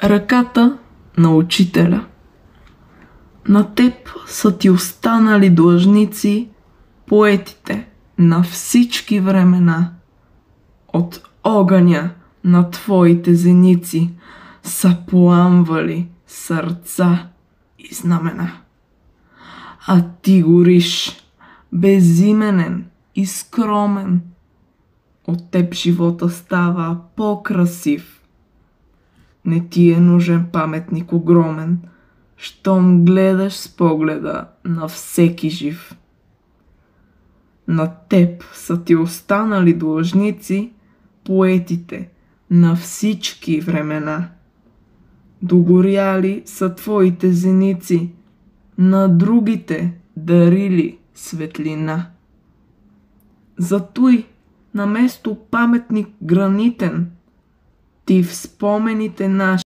Ръката на учителя. На теб са ти останали длъжници поетите на всички времена. От огъня на твоите зеници са пламвали сърца и знамена. А ти гориш, безименен и скромен. От теб живота става по-красив. Не ти е нужен паметник огромен, щом гледаш с погледа на всеки жив. На теб са ти останали длъжници поетите на всички времена. Догоряли са твоите зеници, на другите дарили светлина. Затуй наместо паметник гранитен, ти в спомените наши